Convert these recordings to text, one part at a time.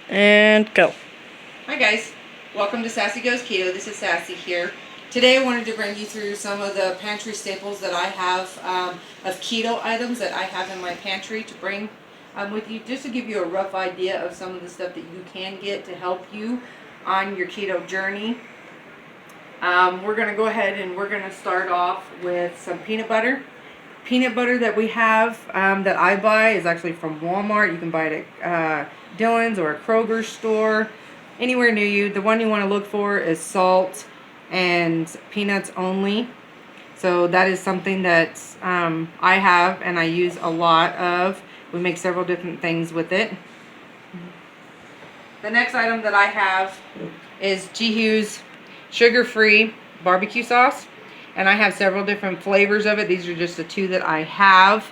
And go. Hi guys, welcome to Sassy Goes Keto. This is Sassy here. Today I wanted to bring you through some of the pantry staples that I have of keto items that I have in my pantry to bring with you, just to give you a rough idea of some of the stuff that you can get to help you on your keto journey. We're going to go ahead and we're going to start off with some peanut butter. Peanut butter that we have that I buy is actually from Walmart. You can buy it at Dillon's or a Kroger store, anywhere near you. The one you want to look for is salt and peanuts only. So that is something that I have and I use a lot of. We make several different things with it. The next item that I have is G-Hugh's sugar-free barbecue sauce. And I have several different flavors of it. These are just the two that I have.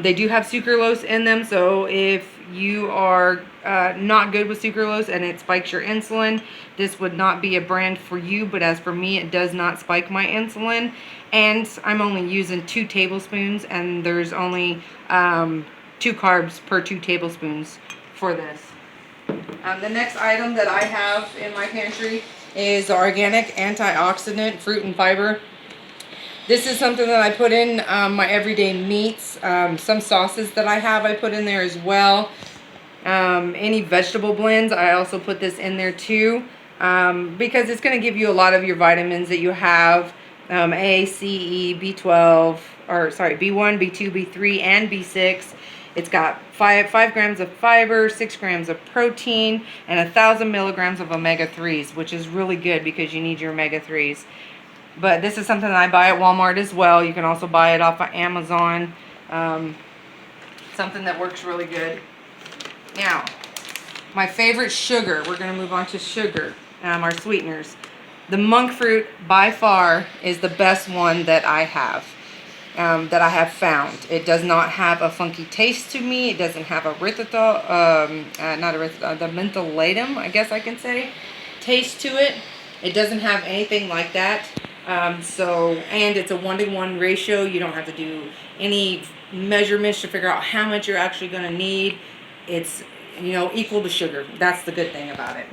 They do have sucralose in them, so if you are not good with sucralose and it spikes your insulin, this would not be a brand for you. But as for me, it does not spike my insulin. And I'm only using 2 tablespoons, and there's only 2 carbs per 2 tablespoons for this. The next item that I have in my pantry is organic antioxidant fruit and fiber. This is something that I put in my everyday meats. Some sauces that I have I put in there as well. Any vegetable blends, I also put this in there too, because it's going to give you a lot of your vitamins that you have, A, C, E, B12, or sorry, B1, B2, B3, and B6. It's got 5 grams of fiber, 6 grams of protein, and 1,000 milligrams of omega-3s, which is really good because you need your omega-3s. But this is something that I buy at Walmart as well. You can also buy it off of Amazon. Something that works really good. Now, my favorite sugar. We're going to move on to sugar, our sweeteners. The monk fruit, by far, is the best one that I have. That I have found. It does not have a funky taste to me. It doesn't have a erythritol, the mentholatum, I guess I can say, taste to it. It doesn't have anything like that. And it's a 1-to-1 ratio. You don't have to do any measurements to figure out how much you're actually going to need. It's, equal to sugar. That's the good thing about it.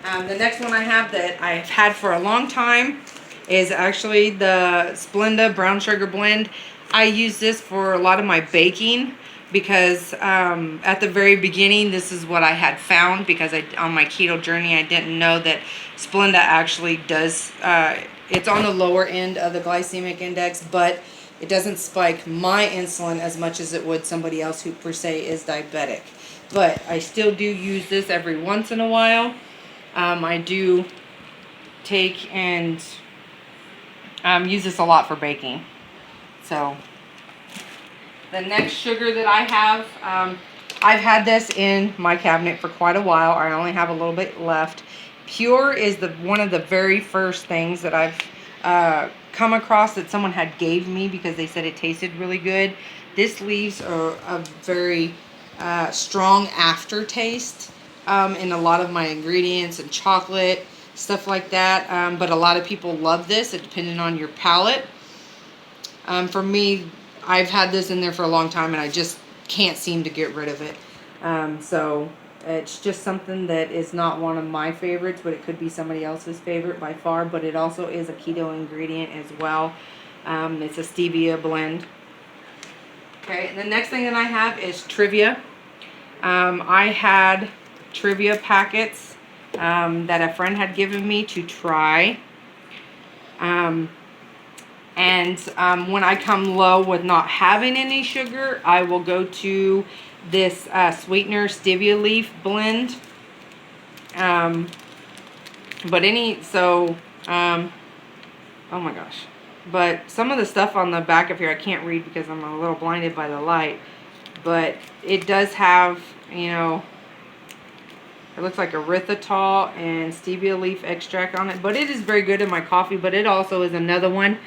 The next one I have that I've had for a long time is actually the Splenda brown sugar blend. I use this for a lot of my baking because at the very beginning, this is what I had found, because on my keto journey, I didn't know that Splenda actually does, it's on the lower end of the glycemic index, but it doesn't spike my insulin as much as it would somebody else who per se is diabetic. But I still do use this every once in a while. I do take and use this a lot for baking. So the next sugar that I have, I've had this in my cabinet for quite a while. I only have a little bit left. Pure is one of the very first things that I've come across that someone had gave me because they said it tasted really good. This leaves a very strong aftertaste in a lot of my ingredients and chocolate, stuff like that, but a lot of people love this, depending on your palate. For me, I've had this in there for a long time and I just can't seem to get rid of it. So it's just something that is not one of my favorites, but it could be somebody else's favorite by far. But it also is a keto ingredient as well. It's a stevia blend. Okay, and the next thing that I have is Trivia. I had Trivia packets that a friend had given me to try. When I come low with not having any sugar, I will go to this Sweeteners Stevia leaf blend. Oh my gosh. But some of the stuff on the back of here I can't read because I'm a little blinded by the light. But it does have, it looks like erythritol and stevia leaf extract on it. But it is very good in my coffee. But it also is another one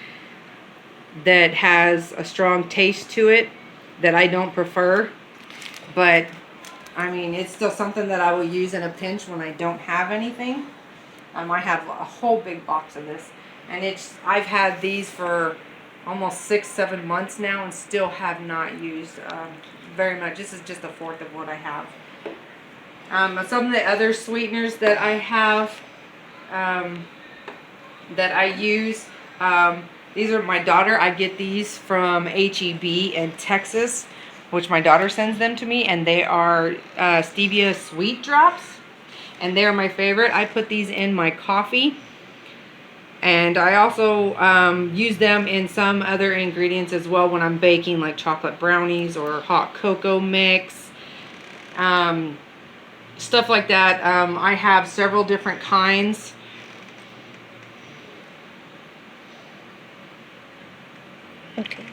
that has a strong taste to it that I don't prefer. But, I mean, it's still something that I will use in a pinch when I don't have anything. I have a whole big box of this. And I've had these for almost 6-7 months now and still have not used very much. This is just a fourth of what I have. Some of the other sweeteners that I have that I use, these are my daughter. I get these from H-E-B in Texas, which my daughter sends them to me, and they are Stevia sweet drops, and they are my favorite. I put these in my coffee, and I also use them in some other ingredients as well when I'm baking, like chocolate brownies or hot cocoa mix, stuff like that. I have several different kinds. Okay.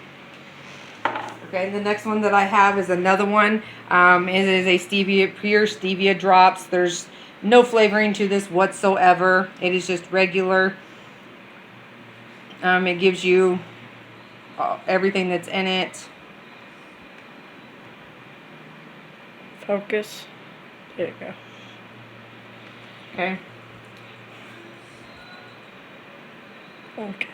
Okay, the next one that I have is another one. It is a stevia, pure stevia drops. There's no flavoring to this whatsoever. It is just regular. It gives you everything that's in it. Focus. There you go. Okay. Okay.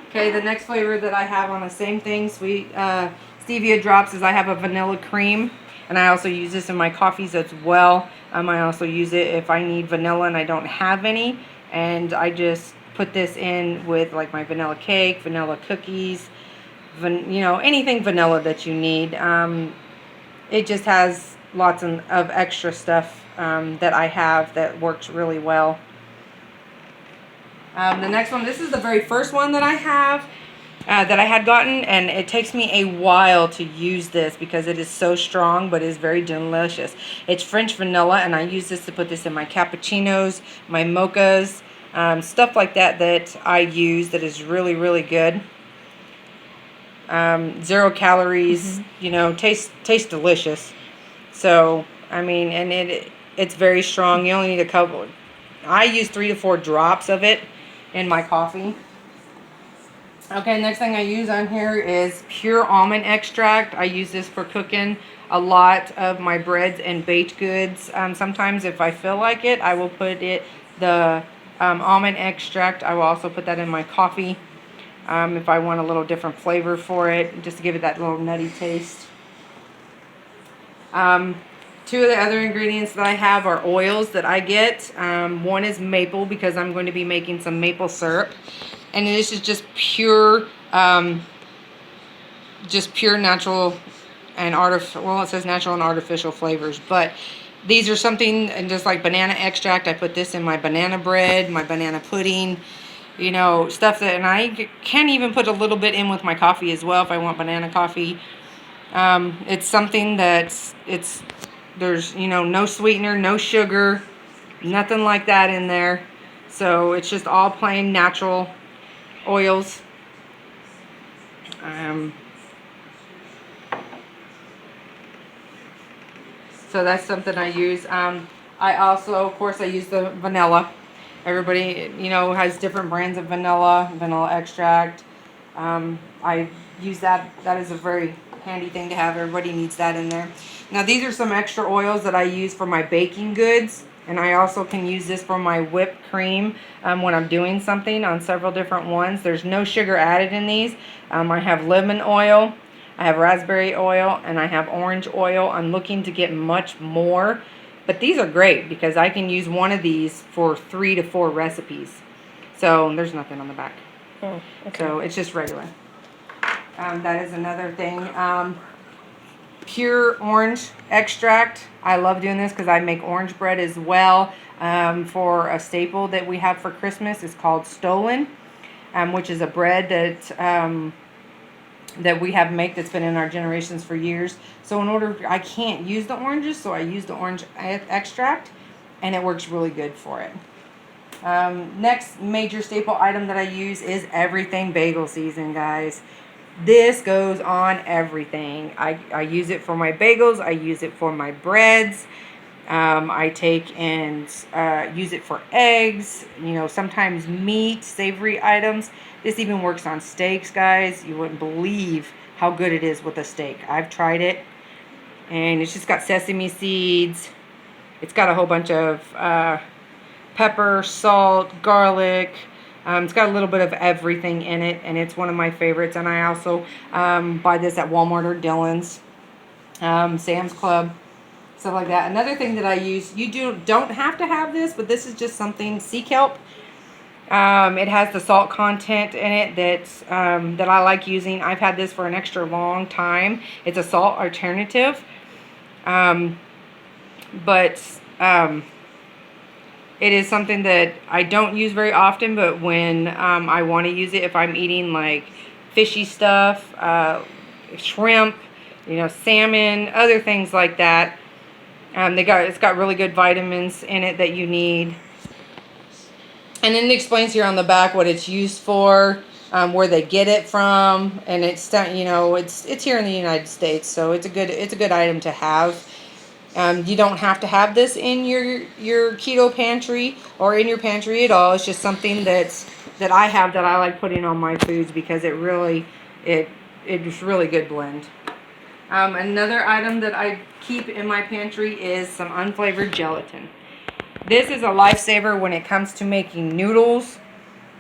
Okay, the next flavor that I have on the same thing, sweet stevia drops, is I have a vanilla cream, and I also use this in my coffees as well. I also use it if I need vanilla and I don't have any, and I just put this in with like my vanilla cake, vanilla cookies, you know, anything vanilla that you need. It just has lots of extra stuff that I have that works really well. The next one, this is the very first one that I have, that I had gotten, and it takes me a while to use this because it is so strong, but it is very delicious. It's French vanilla, and I use this to put this in my cappuccinos, my mochas, stuff like that that I use that is really, really good. 0 calories, you know, tastes delicious. So, I mean, and it's very strong. You only need a couple. I use 3 to 4 drops of it in my coffee. Okay, next thing I use on here is pure almond extract. I use this for cooking a lot of my breads and baked goods. Sometimes if I feel like it, I will put the almond extract. I will also put that in my coffee if I want a little different flavor for it, just to give it that little nutty taste. 2 of the other ingredients that I have are oils that I get. One is maple, because I'm going to be making some maple syrup. And this is just pure natural and artificial, well, it says natural and artificial flavors. But these are something, and just like banana extract, I put this in my banana bread, my banana pudding, you know, stuff that, and I can even put a little bit in with my coffee as well if I want banana coffee. It's something that's, there's, you know, no sweetener, no sugar, nothing like that in there. So it's just all plain natural oils. So that's something I use. I also, of course, I use the vanilla. Everybody, you know, has different brands of vanilla extract. I use that. That is a very handy thing to have. Everybody needs that in there. Now, these are some extra oils that I use for my baking goods, and I also can use this for my whipped cream when I'm doing something on several different ones. There's no sugar added in these. I have lemon oil, I have raspberry oil, and I have orange oil. I'm looking to get much more, but these are great because I can use one of these for 3 to 4 recipes. So there's nothing on the back. Oh, okay. So it's just regular. That is another thing. Pure orange extract. I love doing this because I make orange bread as well. For a staple that we have for Christmas, it's called Stolen, which is a bread that we have make that's been in our generations for years. So I can't use the oranges, so I use the orange extract, and it works really good for it. Next major staple item that I use is everything bagel season, guys. This goes on everything. I use it for my bagels. I use it for my breads. I take and use it for eggs. You know, sometimes meat, savory items. This even works on steaks, guys. You wouldn't believe how good it is with a steak. I've tried it. And it's just got sesame seeds. It's got a whole bunch of pepper, salt, garlic. It's got a little bit of everything in it, and it's one of my favorites. And I also buy this at Walmart or Dillon's, Sam's Club. stuff like that. Another thing that I use, you don't have to have this, but this is just something, sea kelp. It has the salt content in it that I like using. I've had this for an extra long time. It's a salt alternative. It is something that I don't use very often, but when I want to use it, if I'm eating like fishy stuff, shrimp, salmon, other things like that, it's got really good vitamins in it that you need. And then it explains here on the back what it's used for, where they get it from, and it's here in the United States, so it's a good item to have. You don't have to have this in your keto pantry or in your pantry at all. It's just something that I have that I like putting on my foods because it's really good blend. Another item that I keep in my pantry is some unflavored gelatin. This is a lifesaver when it comes to making noodles,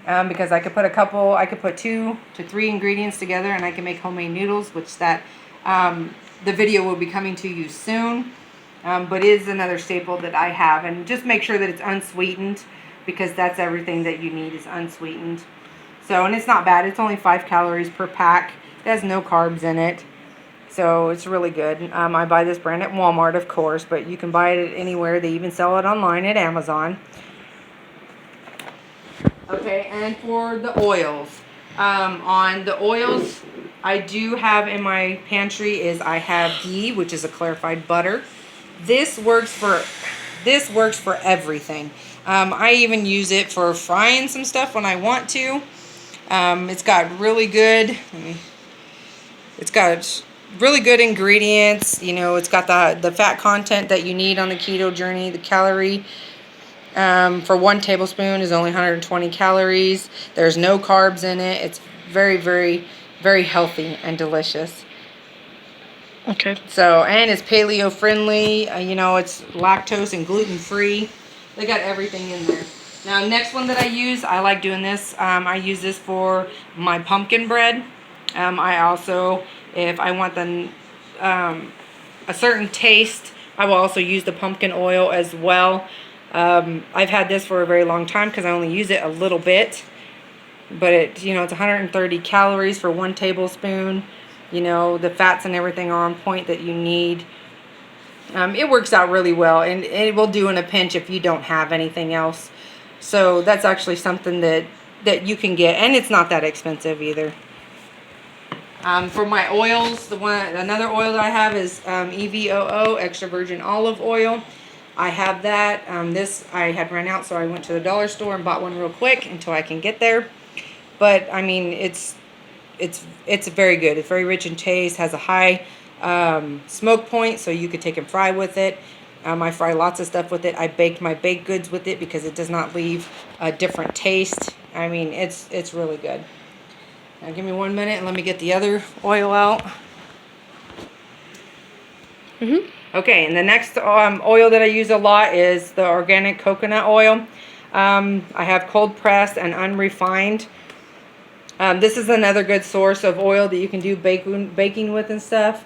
because I could put 2 to 3 ingredients together and I can make homemade noodles, which the video will be coming to you soon. But it is another staple that I have, and just make sure that it's unsweetened, because that's everything that you need is unsweetened. So, and it's not bad. It's only 5 calories per pack. It has no carbs in it. So it's really good. I buy this brand at Walmart, of course, but you can buy it anywhere. They even sell it online at Amazon. Okay, and for the oils. On the oils, I do have in my pantry is I have Ghee, which is a clarified butter. This works for everything. I even use it for frying some stuff when I want to. It's got really good. It's got really good ingredients. It's got the fat content that you need on the keto journey. The calorie for 1 tablespoon is only 120 calories. There's no carbs in it. It's very, very, very healthy and delicious. Okay. So, and it's paleo friendly. It's lactose and gluten free. They got everything in there. Now, next one that I use, I like doing this. I use this for my pumpkin bread. I also, if I want a certain taste, I will also use the pumpkin oil as well. I've had this for a very long time because I only use it a little bit. But it's 130 calories for 1 tablespoon. The fats and everything are on point that you need. It works out really well, and it will do in a pinch if you don't have anything else. So that's actually something that you can get, and it's not that expensive either. For my oils, another oil that I have is EVOO, extra virgin olive oil. I have that. This I had run out, so I went to the dollar store and bought one real quick until I can get there. But I mean, it's very good. It's very rich in taste. Has a high smoke point, so you could take and fry with it. I fry lots of stuff with it. I baked my baked goods with it because it does not leave a different taste. I mean, it's really good. Now give me 1 minute and let me get the other oil out. Okay, and the next oil that I use a lot is the organic coconut oil. I have cold pressed and unrefined. This is another good source of oil that you can do baking with and stuff.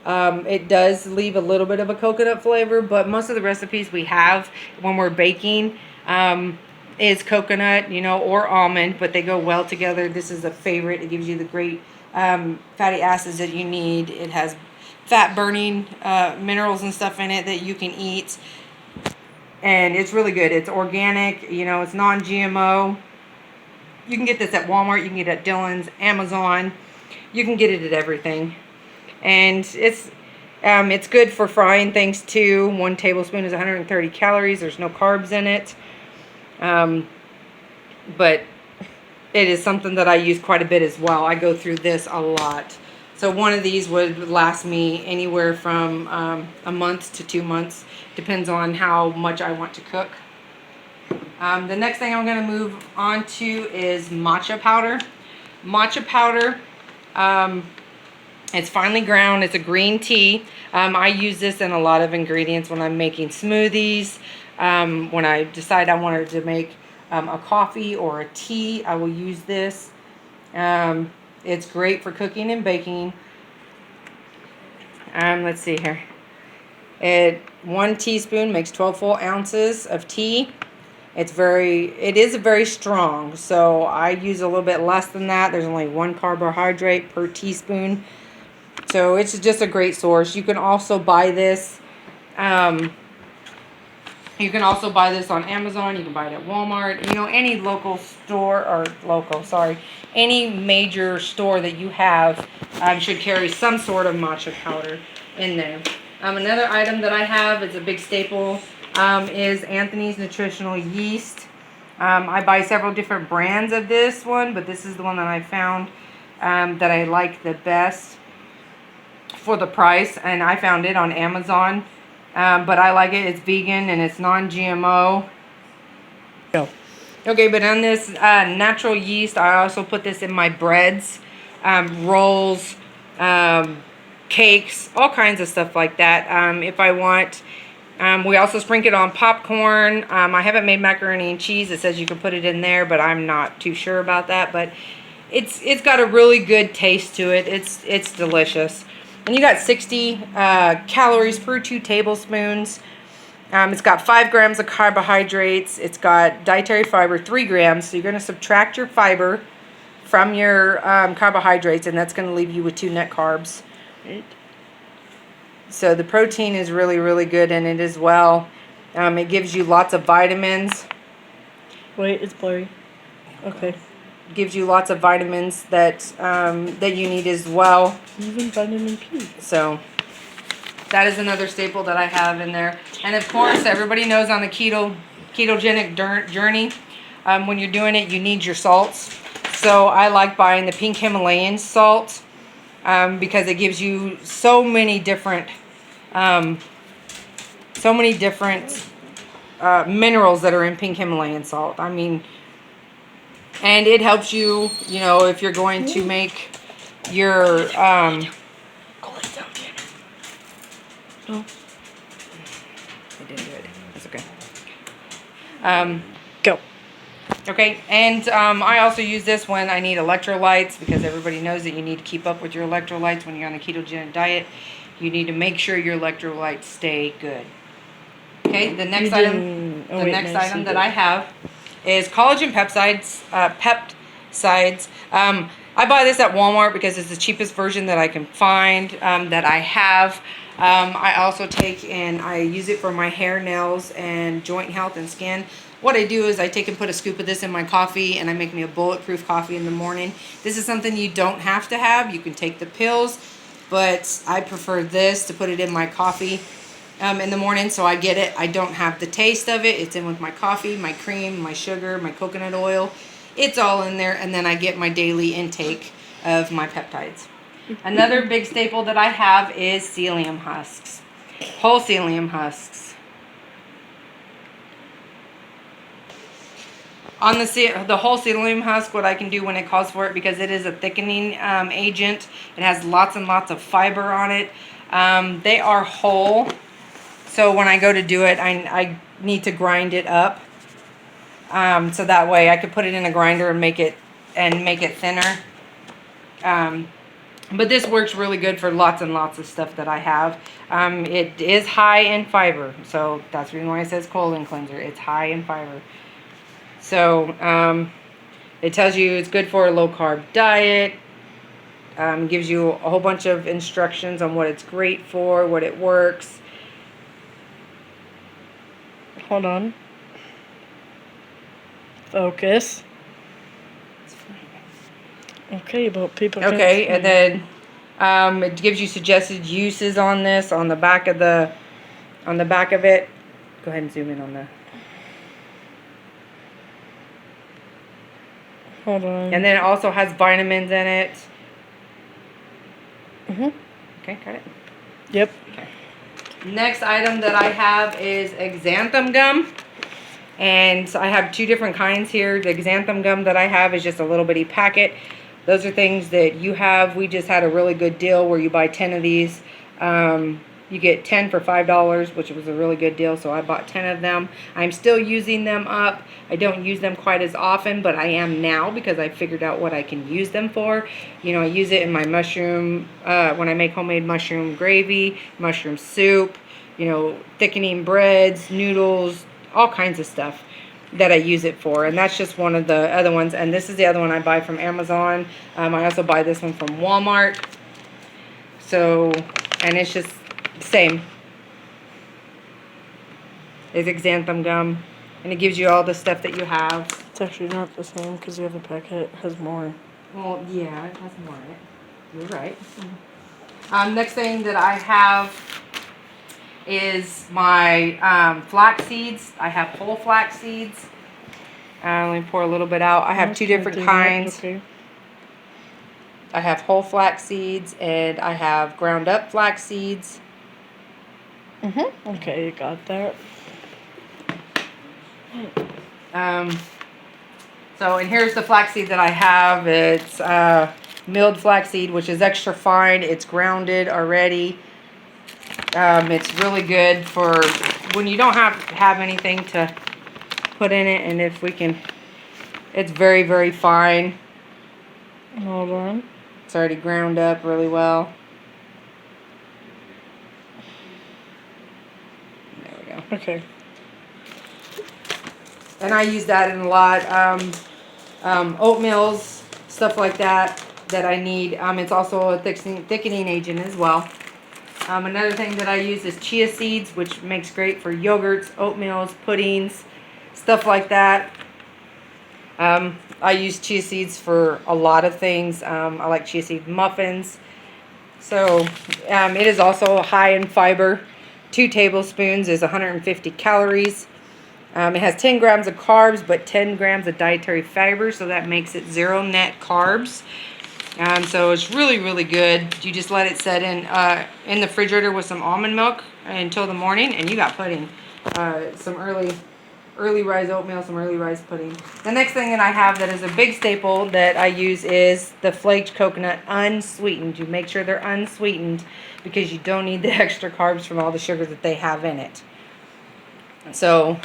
It does leave a little bit of a coconut flavor, but most of the recipes we have when we're baking is coconut, or almond, but they go well together. This is a favorite. It gives you the great fatty acids that you need. It has fat burning minerals and stuff in it that you can eat, and it's really good. It's organic, it's non-GMO. You can get this at Walmart, you can get it at Dillon's, Amazon. You can get it at everything. And it's good for frying things too. 1 tablespoon is 130 calories. There's no carbs in it. But it is something that I use quite a bit as well. I go through this a lot. So one of these would last me anywhere from a month to 2 months. Depends on how much I want to cook. The next thing I'm going to move on to is matcha powder. Matcha powder, it's finely ground. It's a green tea. I use this in a lot of ingredients when I'm making smoothies. When I decide I wanted to make a coffee or a tea, I will use this. It's great for cooking and baking. Let's see here. 1 teaspoon makes 12 full ounces of tea. It is very strong, so I use a little bit less than that. There's only 1 carbohydrate per teaspoon. So it's just a great source. You can also buy this. You can also buy this on Amazon. You can buy it at Walmart. You know, any local store, any major store that you have should carry some sort of matcha powder in there. Another item that I have is a big staple is Anthony's Nutritional Yeast. I buy several different brands of this one, but this is the one that I found that I like the best for the price, and I found it on Amazon. But I like it. It's vegan and it's non-GMO. Go. Okay, but on this natural yeast, I also put this in my breads, rolls, cakes, all kinds of stuff like that. If I want, we also sprinkle it on popcorn. I haven't made macaroni and cheese. It says you can put it in there, but I'm not too sure about that. But it's got a really good taste to it. It's delicious. And you got 60 calories per 2 tablespoons. It's got 5 grams of carbohydrates. It's got dietary fiber, 3 grams. So you're going to subtract your fiber from your carbohydrates, and that's going to leave you with 2 net carbs. So the protein is really, really good in it as well. It gives you lots of vitamins. Wait, it's blurry. Okay. Gives you lots of vitamins that that you need as well. Even vitamin P. So that is another staple that I have in there. And of course, everybody knows on the ketogenic journey, when you're doing it, you need your salts. So I like buying the pink Himalayan salt because it gives you so many different minerals that are in pink Himalayan salt. I mean, and it helps you, you know, if you're going to make your, Go lay down, no. I didn't do it. That's okay. Go. Okay, and I also use this when I need electrolytes, because everybody knows that you need to keep up with your electrolytes when you're on the ketogenic diet. You need to make sure your electrolytes stay good. Okay, the next item that I have is Collagen Peptides. I buy this at Walmart because it's the cheapest version that I can find that I have. I also take and I use it for my hair, nails, and joint health and skin. What I do is I take and put a scoop of this in my coffee, and I make me a bulletproof coffee in the morning. This is something you don't have to have. You can take the pills, but I prefer this to put it in my coffee in the morning, so I get it. I don't have the taste of it. It's in with my coffee, my cream, my sugar, my coconut oil. It's all in there, and then I get my daily intake of my peptides. Another big staple that I have is Celium Husks. Whole Celium Husks. On the whole Celium Husk, what I can do when it calls for it, because it is a thickening agent, it has lots and lots of fiber on it. They are whole. So when I go to do it, I need to grind it up. So that way I could put it in a grinder and make it thinner. But this works really good for lots and lots of stuff that I have. It is high in fiber. So that's the reason why it says colon cleanser. It's high in fiber. So it tells you it's good for a low carb diet. Gives you a whole bunch of instructions on what it's great for, what it works. Hold on. Focus. Okay, but people. Okay, and then it gives you suggested uses on this on the back of it. Go ahead and zoom in on that. Hold on. And then it also has vitamins in it. Mhm. Okay, got it. Yep. Okay. Next item that I have is Xanthan Gum. And so I have 2 different kinds here. The Xanthan Gum that I have is just a little bitty packet. Those are things that you have. We just had a really good deal where you buy 10 of these. You get 10 for $5, which was a really good deal, so I bought 10 of them. I'm still using them up. I don't use them quite as often, but I am now because I figured out what I can use them for. You know, I use it in my mushroom, when I make homemade mushroom gravy, mushroom soup, you know, thickening breads, noodles, all kinds of stuff that I use it for. And that's just one of the other ones. And this is the other one I buy from Amazon. I also buy this one from Walmart. So, and it's just the same. It's Xanthan Gum. And it gives you all the stuff that you have. It's actually not the same because the other packet has more. Well, yeah, it has more in it. You're right. Next thing that I have is my flax seeds. I have whole flax seeds. Let me pour a little bit out. I have two different kinds. Okay. I have whole flax seeds and I have ground up flax seeds. Okay, you got that. So, and here's the flaxseed that I have. It's milled flaxseed, which is extra fine. It's grounded already. It's really good for when you don't have anything to put in it. And if we can, it's very, very fine. Hold on. It's already ground up really well. There we go. Okay. And I use that in a lot. Oatmeals, stuff like that I need. It's also a thickening agent as well. Another thing that I use is chia seeds, which makes great for yogurts, oatmeals, puddings, stuff like that. I use chia seeds for a lot of things. I like chia seed muffins. So it is also high in fiber. 2 tablespoons is 150 calories. It has 10 grams of carbs, but 10 grams of dietary fiber, so that makes it 0 net carbs. So it's really, really good. You just let it set in the refrigerator with some almond milk until the morning, and you got pudding. Some early rise oatmeal, some early rise pudding. The next thing that I have that is a big staple that I use is the Flaked Coconut unsweetened. You make sure they're unsweetened because you don't need the extra carbs from all the sugar that they have in it. So,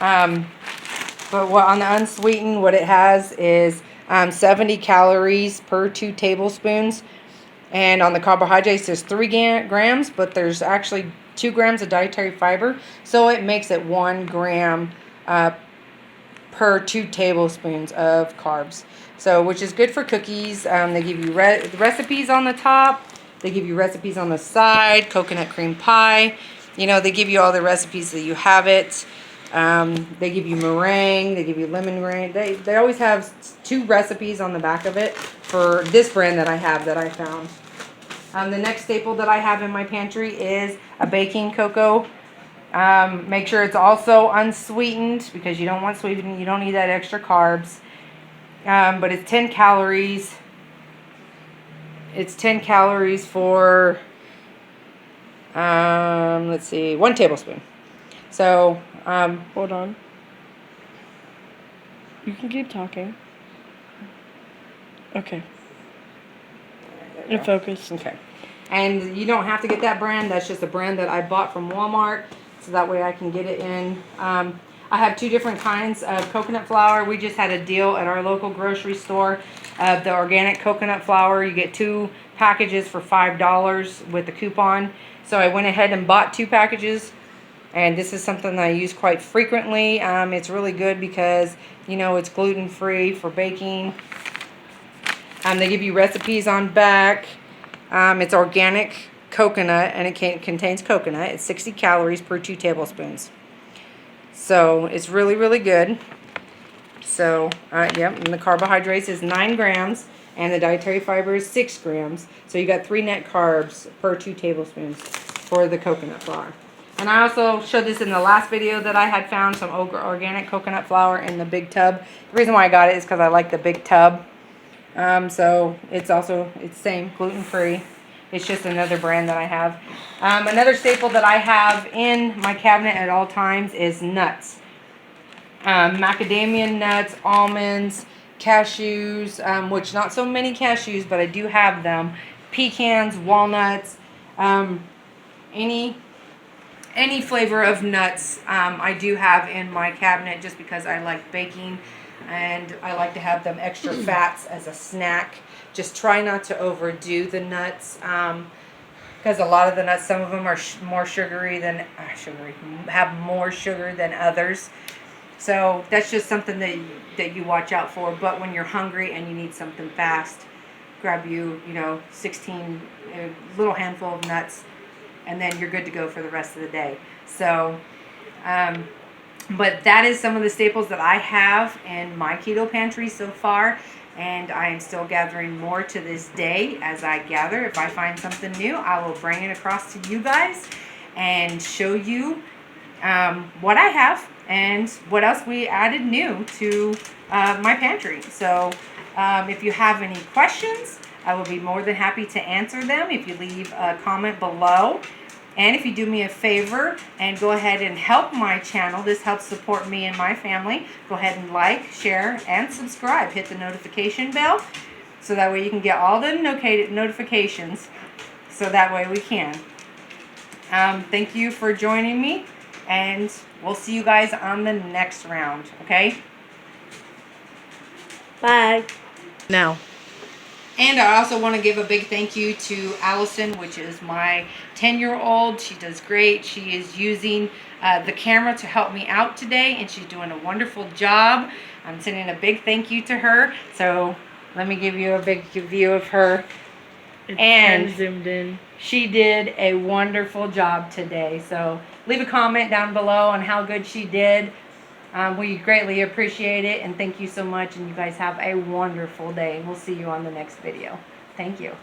but what on the unsweetened, what it has is 70 calories per 2 tablespoons. And on the carbohydrates, there's 3 grams, but there's actually 2 grams of dietary fiber. So it makes it 1 gram per 2 tablespoons of carbs. So, which is good for cookies. They give you recipes on the top. They give you recipes on the side. Coconut cream pie. You know, they give you all the recipes that you have it. They give you meringue. They give you lemon meringue. They always have 2 recipes on the back of it for this brand that I have that I found. The next staple that I have in my pantry is a baking cocoa. Make sure it's also unsweetened because you don't want sweetening. You don't need that extra carbs. But it's 10 calories. It's 10 calories for, let's see, 1 tablespoon. So, Hold on. You can keep talking. Okay. You're focused. Okay. And you don't have to get that brand. That's just a brand that I bought from Walmart. So that way I can get it in. I have 2 different kinds of coconut flour. We just had a deal at our local grocery store. The organic coconut flour, you get 2 packages for $5 with the coupon. So I went ahead and bought 2 packages. And this is something that I use quite frequently. It's really good because, you know, it's gluten-free for baking. They give you recipes on back. It's organic coconut, and it contains coconut. It's 60 calories per 2 tablespoons. So it's really, really good. So, yep, and the carbohydrates is 9 grams, and the dietary fiber is 6 grams. So you got 3 net carbs per 2 tablespoons for the coconut flour. And I also showed this in the last video that I had found some organic coconut flour in the big tub. The reason why I got it is because I like the big tub. So it's same, gluten-free. It's just another brand that I have. Another staple that I have in my cabinet at all times is nuts. Macadamia nuts, almonds, cashews, which not so many cashews, but I do have them. Pecans, walnuts, any flavor of nuts I do have in my cabinet just because I like baking and I like to have them extra fats as a snack. Just try not to overdo the nuts. because a lot of the nuts, some of them are more sugary than have more sugar than others. So that's just something that you watch out for. But when you're hungry and you need something fast, grab you 16 a little handful of nuts, and then you're good to go for the rest of the day. So but that is some of the staples that I have in my keto pantry so far, and I am still gathering more to this day. As I gather, if I find something new, I will bring it across to you guys and show you what I have and what else we added new to my pantry. So if you have any questions, I will be more than happy to answer them if you leave a comment below. And if you do me a favor and go ahead and help my channel, this helps support me and my family, go ahead and like, share, and subscribe. Hit the notification bell so that way you can get all the notifications, so that way we can. Thank you for joining me, and we'll see you guys on the next round, okay? Bye. Now. And I also want to give a big thank you to Alyson, which is my 10-year-old. She does great. She is using the camera to help me out today, and she's doing a wonderful job. I'm sending a big thank you to her. So let me give you a big view of her. It's and zoomed in. She did a wonderful job today. So leave a comment down below on how good she did. We greatly appreciate it, and thank you so much, and you guys have a wonderful day. We'll see you on the next video. Thank you.